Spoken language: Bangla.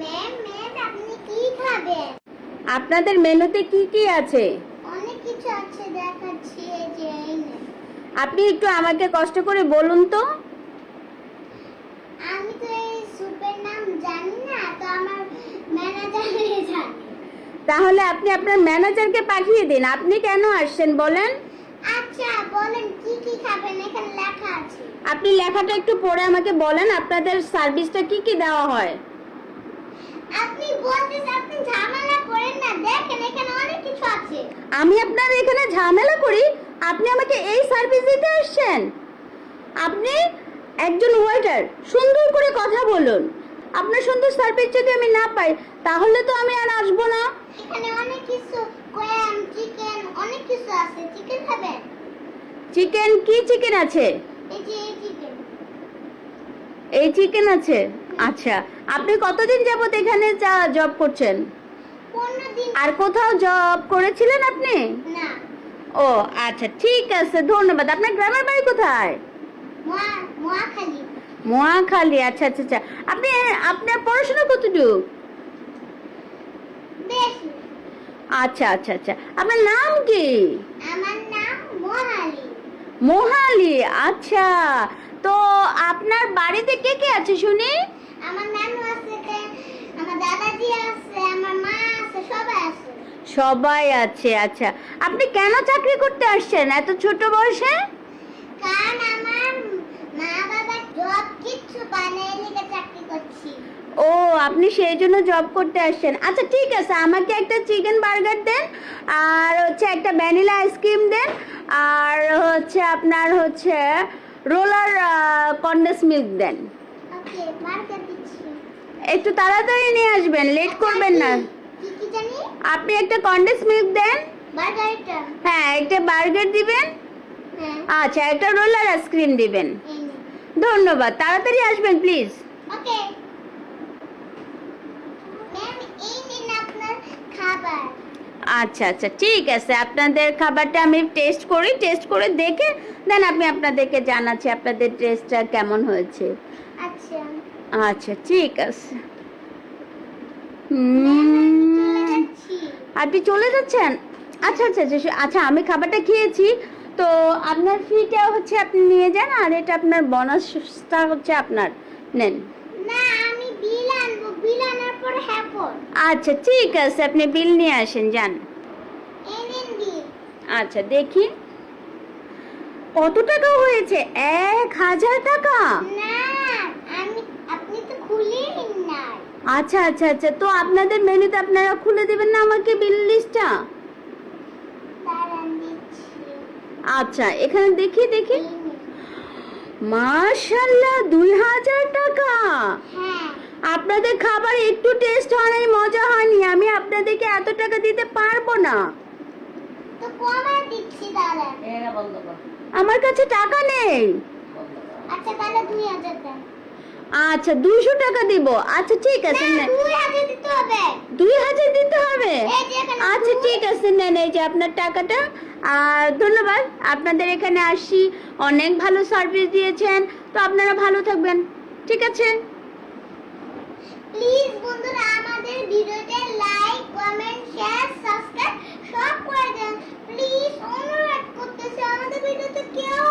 ম্যাম ম্যাম আপনি কি খাবেন? আপনাদের মেনুতে কি কি আছে? অনেক কিছু আছে, দেখাচ্ছি। এই যে এই নেন। আপনি একটু আমাকে কষ্ট করে বলুন তো। আমি তো এই স্যুপের নাম জানি না, তো আমার ম্যানেজার জানে। তাহলে আপনি আপনার ম্যানেজারকে পাঠিয়ে দিন। আপনি কেন আসছেন বলেন? আচ্ছা বলেন কি কি খাবেন, এখানে লেখা আছে। আপনি লেখাটা একটু পড়ে আমাকে বলেন আপনাদের সার্ভিসটা কি কি দেওয়া হয়। আপনি বলতেছেন, আপনি ঝামেলা করেন না, দেখেন এখানে অনেক কিছু আছে। আমি আপনার এখানে ঝামেলা করি? আপনি আমাকে এই সার্ভিস দিতে আসছেন? আপনি একজন ওয়েটার, সুন্দর করে কথা বলুন। আপনার সুন্দর সার্ভিস যদি আমি না পাই তাহলে তো আমি আর আসবো না। এখানে অনেক কিছু, ক্র্যাম, চিকেন, অনেক কিছু আছে। চিকেন খাবেন? চিকেন? কি চিকেন আছে? এই যে এই চিকেন। এই চিকেন আছে? আচ্ছা, আপনি কতদিন যাবত এখানে জব করছেন? 15 দিন। আর কোথাও জব করেছিলেন আপনি? না। ও আচ্ছা, ঠিক আছে, ধন্যবাদ। আপনার গ্রামের বাড়ি কোথায়? মোয়াখালী। মোয়াখালী, আচ্ছা আচ্ছা আচ্ছা। আপনি আপনার পড়াশোনা কতটুকু? বেশি। আচ্ছা আচ্ছা আচ্ছা। আপনার নাম কি? আমার নাম মোহালি। মোহালি, আচ্ছা। তো আপনার বাড়িতে কে কে আছে শুনি? আমার নানু আছে, আমার দাদাজি আছে, আমার মা আছে, সবাই আছে। সবাই আছে, আচ্ছা। আপনি কেন চাকরি করতে আসছেন এত ছোট বয়সে? কারণ আমার মা বাবা জব কিচ্ছু পায় না, এই লিগে চাকরি করছি। ও, আপনি সেই জন্য জব করতে আসছেন। আচ্ছা ঠিক আছে, আমাকে একটা চিকেন বার্গার দেন, আর হচ্ছে একটা ভ্যানিলা আইসক্রিম দেন, আর হচ্ছে আপনার হচ্ছে রোলার কন্ডেন্স মিল্ক দেন। ওকে, বার্গার দিচ্ছি। একটু তাড়াতাড়ি নিয়ে আসবেন, লেট করবেন না। কি কি জানি? আপনি একটা কন্ডেন্স মিল্ক দেন। বার্গার এটা? হ্যাঁ, একটা বার্গার দিবেন। হ্যাঁ। আচ্ছা, একটা রোলার আইসক্রিম দিবেন। এই নিন। ধন্যবাদ, তাড়াতাড়ি আসবেন প্লিজ। ওকে ম্যাম, এই নিন আপনার খাবার। আচ্ছা আচ্ছা, ঠিক আছে। আপনাদের খাবারটা আমি টেস্ট করি, টেস্ট করে দেখে দেন আমি আপনাদেরকে জানাচ্ছি আপনাদের টেস্টটা কেমন হয়েছে। আচ্ছা আচ্ছা ঠিক আছে। চলে যাচ্ছি। আপনি চলে যাচ্ছেন? আচ্ছা আচ্ছা আচ্ছা আচ্ছা, আমি খাবারটা খেয়েছি। তো আপনার ফিটা হচ্ছে আপনি নিয়ে যান, আর এটা আপনার বোনাসটা হচ্ছে আপনার, নেন। না, আমি বিল আনবো, বিল আনার পরে হ্যাপন। আচ্ছা ঠিক আছে, আপনি বিল নিয়ে আসেন, যান। এই নিন বিল। আচ্ছা দেখি কত টাকা হয়েছে। 1000 টাকা? না, আপনি তো খুলেই নাই। আচ্ছা আচ্ছা আচ্ছা, তো আপনাদের মেনুতে আপনারা খুলে দেবেন না আমাকে বিল লিস্টটা? দাঁড়ান দিচ্ছি। আচ্ছা, এখানে দেখি দেখি। এই নিন। মাশাআল্লাহ, 2000 টাকা। হ্যাঁ। আপনাদের খাবার একটু টেস্ট হয় নাই, মজা হয়নি, আমি আপনাদেরকে এত টাকা দিতে পারবো না। তো কমায় দিচ্ছি, দাঁড়ান। আমার কাছে টাকা নেই। আচ্ছা তাহলে 2000 দেন। আচ্ছা, 200 টাকা দিব। আচ্ছা ঠিক আছে, না, নেন। 2000 দিতে হবে। 2000 দিতে হবে? এই যে এখানে আচ্ছা 2 ঠিক আছে, নেন এই যে আপনার টাকাটা। আর ধন্যবাদ, আপনাদের এখানে আসি, অনেক ভালো সার্ভিস দিয়েছেন। তো আপনারা ভালো থাকবেন, ঠিক আছে? প্লিজ বন্ধুরা, আমাদের ভিডিওতে লাইক, কমেন্ট, শেয়ার, সাবস্ক্রাইব সব করে দেন। প্লিজ অনুরোধ করতেছি, আমাদের ভিডিওতে কেউ